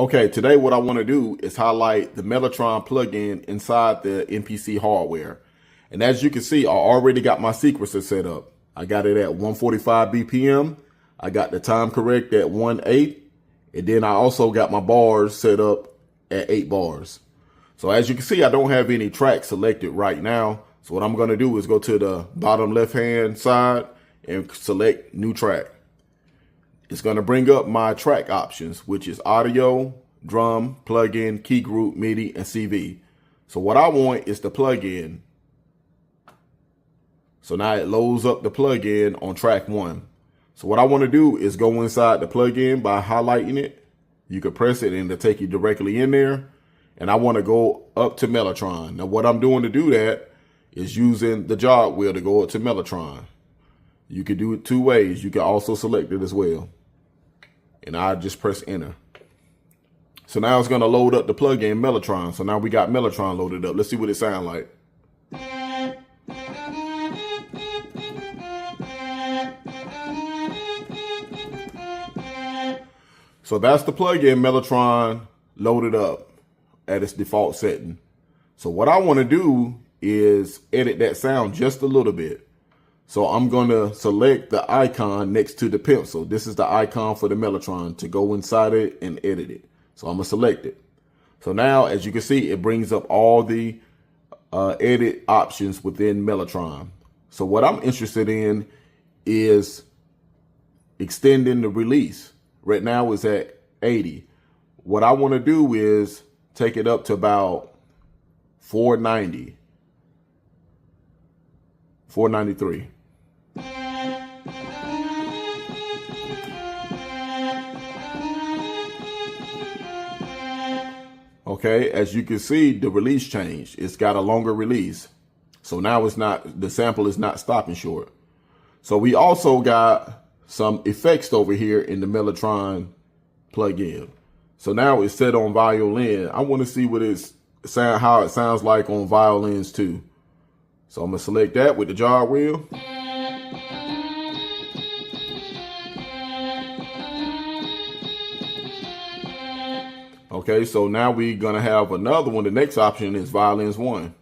Okay, today what I want to do is highlight the Mellotron plugin inside the MPC hardware. And as you can see, I already got my sequencer set up. I got it at 145 BPM. I got the time correct at 1/8. And then I also got my bars set up at 8 bars. So as you can see, I don't have any tracks selected right now. So what I'm going to do is go to the bottom left-hand side and select new track. It's going to bring up my track options, which is audio, drum, plugin, key group, MIDI, and CV. So what I want is the plugin. So now it loads up the plugin on track 1. So what I want to do is go inside the plugin by highlighting it. You can press it and it'll take you directly in there. And I want to go up to Mellotron. Now what I'm doing to do that is using the jog wheel to go up to Mellotron. You can do it 2 ways. You can also select it as well. And I just press enter. So now it's going to load up the plugin Mellotron. So now we got Mellotron loaded up. Let's see what it sounds like. So that's the plugin Mellotron loaded up at its default setting. So what I want to do is edit that sound just a little bit. So I'm going to select the icon next to the pencil. This is the icon for the Mellotron to go inside it and edit it. So I'm going to select it. So now, as you can see, it brings up all the edit options within Mellotron. So what I'm interested in is extending the release. Right now it's at 80. What I want to do is take it up to about 490, 493. Okay, as you can see, the release changed. It's got a longer release. So now it's not, the sample is not stopping short. So we also got some effects over here in the Mellotron plugin. So now it's set on violin. I want to see what how it sounds like on violins too. So I'm gonna select that with the jog wheel. Okay, so now we're gonna have another one. The next option is violins 1.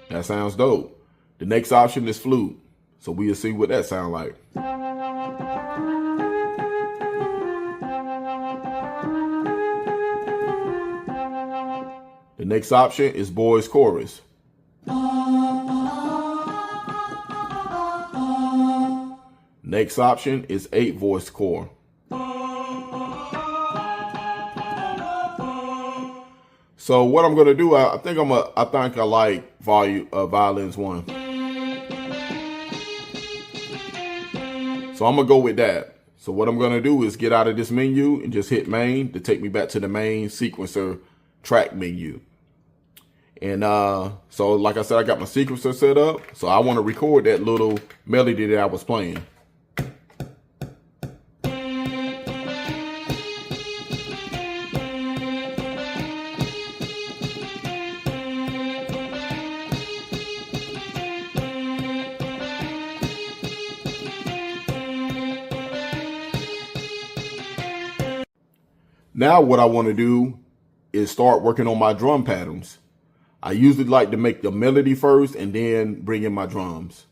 That sounds dope. The next option is flute. So we'll see what that sounds like. The next option is boys chorus. Next option is 8-voice core. So what I'm gonna do, I think I like violins 1. So I'm gonna go with that. So what I'm gonna do is get out of this menu and just hit main to take me back to the main sequencer track menu. And so like I said, I got my sequencer set up. So I want to record that little melody that I was playing. Now what I want to do is start working on my drum patterns. I usually like to make the melody first and then bring in my drums.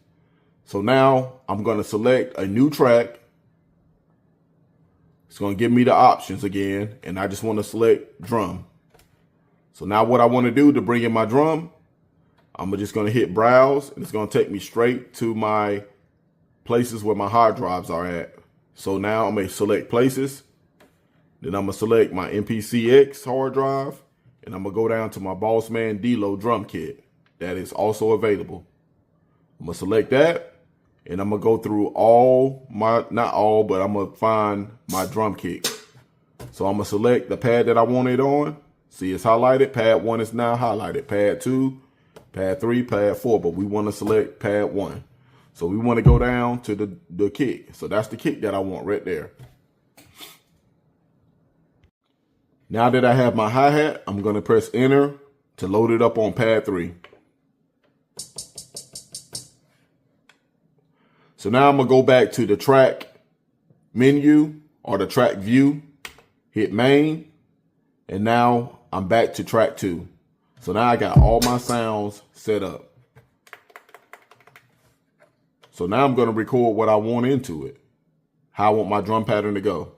So now I'm going to select a new track. It's going to give me the options again, and I just want to select drum. So now what I want to do to bring in my drum, I'm just going to hit browse, and it's going to take me straight to my places where my hard drives are at. So now I'm going to select places. Then I'm going to select my MPC X hard drive, and I'm going to go down to my Bossman D-Lo drum kit. That is also available. I'm going to select that, and I'm going to go through all my, not all, but I'm going to find my drum kit. So I'm going to select the pad that I want it on. See, it's highlighted. Pad 1 is now highlighted. Pad 2, pad 3, pad 4, but we want to select pad 1. So we want to go down to the kick. So that's the kick that I want right there. Now that I have my hi-hat, I'm going to press enter to load it up on pad 3. So now I'm gonna go back to the track menu or the track view, hit main, and now I'm back to track 2. So now I got all my sounds set up. So now I'm gonna record what I want into it, how I want my drum pattern to go.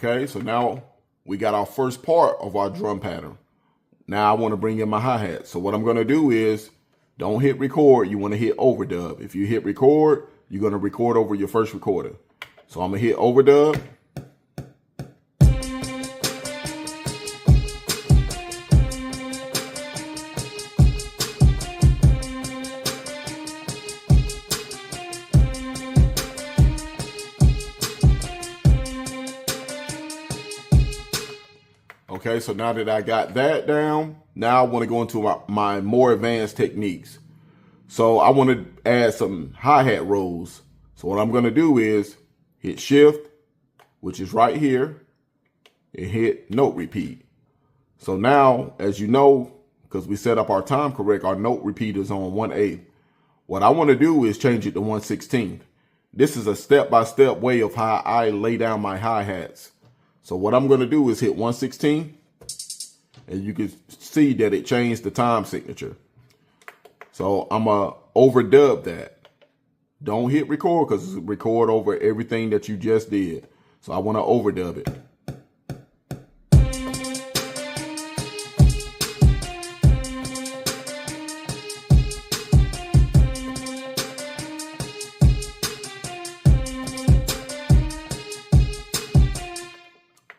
Okay, so now we got our first part of our drum pattern. Now I want to bring in my hi-hat. So what I'm going to do is, don't hit record. You want to hit overdub. If you hit record, you're going to record over your first recorder. So I'm going to hit overdub. Okay, so now that I got that down, now I want to go into my more advanced techniques. So I want to add some hi-hat rolls. So what I'm going to do is hit shift, which is right here, and hit note repeat. So now, as you know, because we set up our time correct, our note repeat is on 1/8. What I want to do is change it to 1/16. This is a step-by-step way of how I lay down my hi-hats. So what I'm going to do is hit 1/16, and you can see that it changed the time signature. So I'm going to overdub that. Don't hit record because it's record over everything that you just did. So I want to overdub it.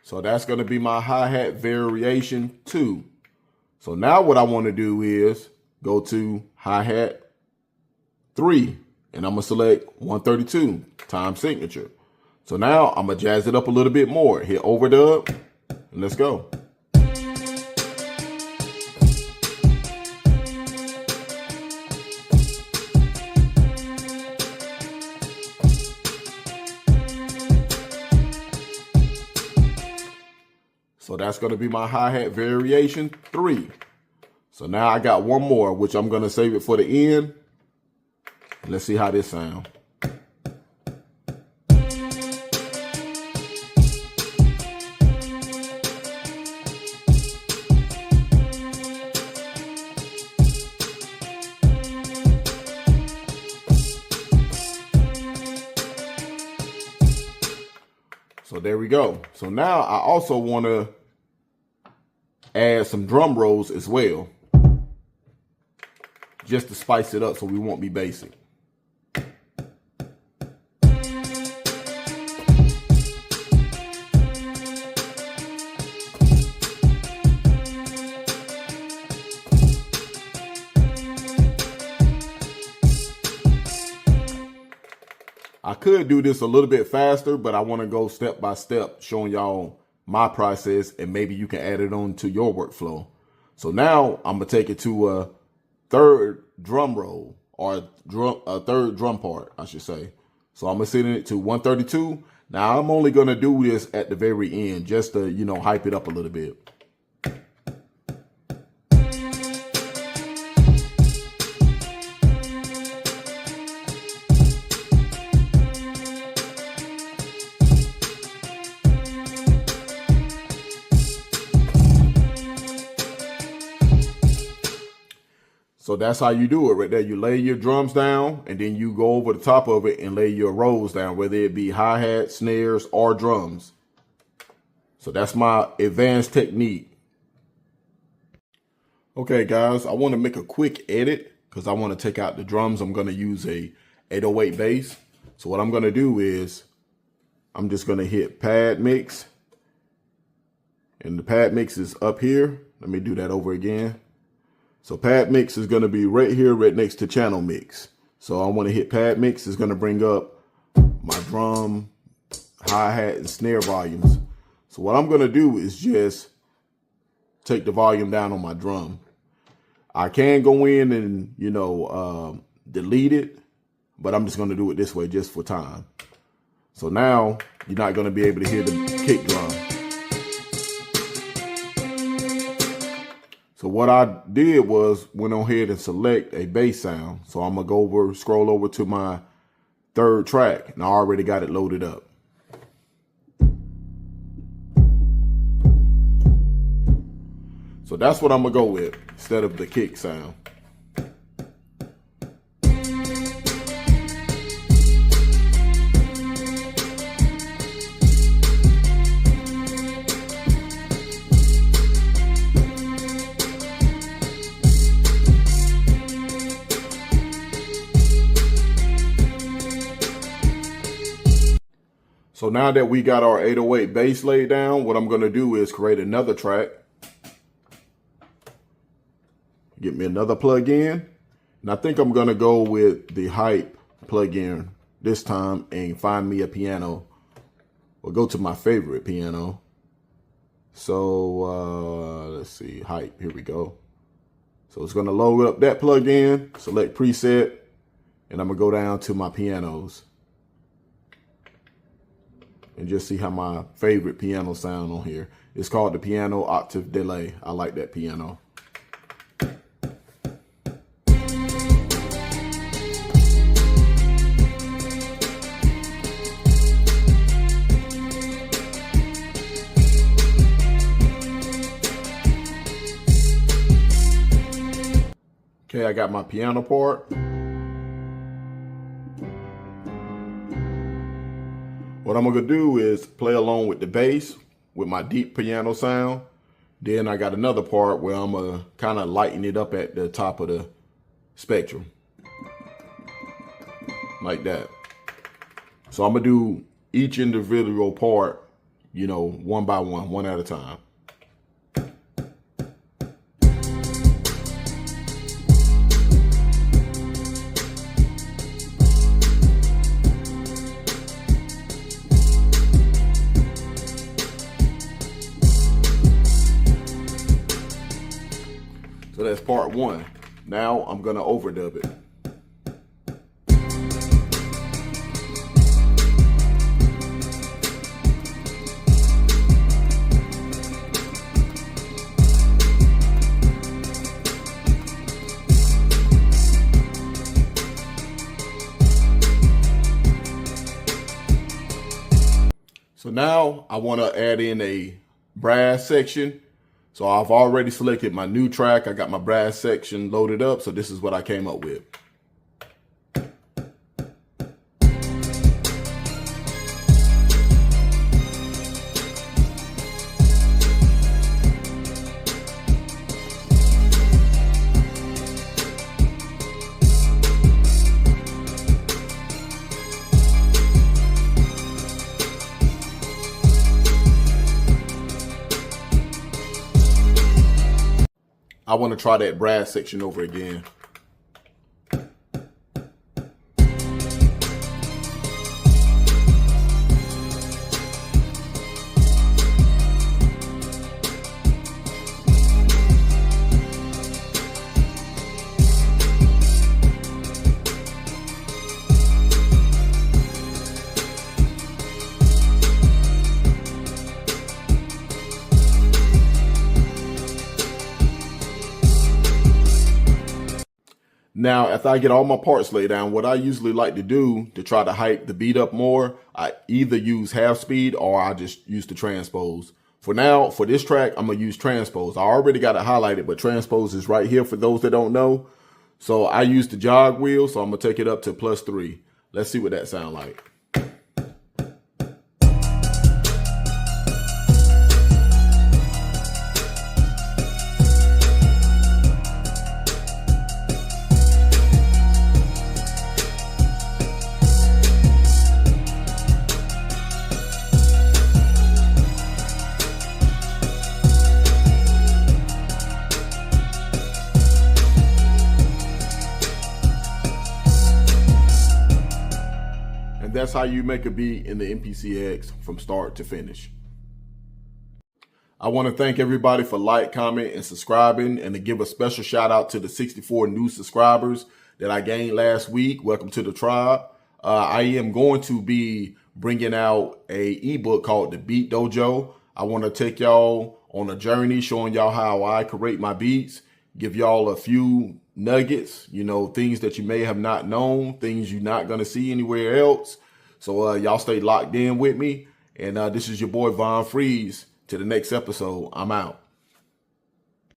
So that's going to be my hi-hat variation 2. So now what I want to do is go to hi-hat 3, and I'm going to select 132 time signature. So now I'm going to jazz it up a little bit more. Hit overdub, and let's go. So that's going to be my hi-hat variation 3. So now I got one more, which I'm going to save it for the end. Let's see how this sounds. So there we go. So now I also want to add some drum rolls as well, just to spice it up so we won't be basic. I could do this a little bit faster, but I want to go step by step, showing y'all my process, and maybe you can add it on to your workflow. So now I'm going to take it to a third drum roll, or a third drum part, I should say. So I'm going to set it to 132. Now I'm only going to do this at the very end, just to, you know, hype it up a little bit. So that's how you do it right there. You lay your drums down, and then you go over the top of it and lay your rolls down, whether it be hi-hat, snares, or drums. So that's my advanced technique. Okay, guys, I want to make a quick edit because I want to take out the drums. I'm going to use a 808 bass. So what I'm going to do is I'm just going to hit pad mix, and the pad mix is up here. Let me do that over again. So pad mix is going to be right here, right next to channel mix. So I want to hit pad mix. It's going to bring up my drum, hi-hat, and snare volumes. So what I'm going to do is just take the volume down on my drum. I can go in and, you know, delete it, but I'm just going to do it this way just for time. So now you're not going to be able to hear the kick drum. So what I did was went on ahead and select a bass sound. So I'm going to scroll over to my third track, and I already got it loaded up. So that's what I'm going to go with instead of the kick sound. So now that we got our 808 bass laid down, what I'm going to do is create another track. Get me another plug-in. And I think I'm going to go with the hype plug-in this time and find me a piano. Or go to my favorite piano. So let's see, hype, here we go. So it's going to load up that plug-in, select preset, and I'm going to go down to my pianos. And just see how my favorite piano sound on here. It's called the Piano Octave Delay. I like that piano. Okay, I got my piano part. What I'm gonna do is play along with the bass with my deep piano sound. Then I got another part where I'm gonna kind of lighten it up at the top of the spectrum. Like that. So I'm gonna do each individual part, you know, one by one, one at a time. So that's part one. Now I'm gonna overdub it. So now I want to add in a brass section. So I've already selected my new track. I got my brass section loaded up. So this is what I came up with. I want to try that brass section over again. Now, after I get all my parts laid down, what I usually like to do to try to hype the beat up more, I either use half speed or I just use the transpose. For now, for this track, I'm going to use transpose. I already got it highlighted, but transpose is right here for those that don't know. So I use the jog wheel, so I'm going to take it up to +3. Let's see what that sounds like. And that's how you make a beat in the MPC X from start to finish. I want to thank everybody for like, comment, and subscribing, and to give a special shout out to the 64 new subscribers that I gained last week. Welcome to the tribe. I am going to be bringing out a ebook called The Beat Dojo. I want to take y'all on a journey showing y'all how I create my beats, give y'all a few nuggets, things that you may have not known, things you're not going to see anywhere else. So y'all stay locked in with me. And this is your boy Von Freeze. To the next episode. I'm out.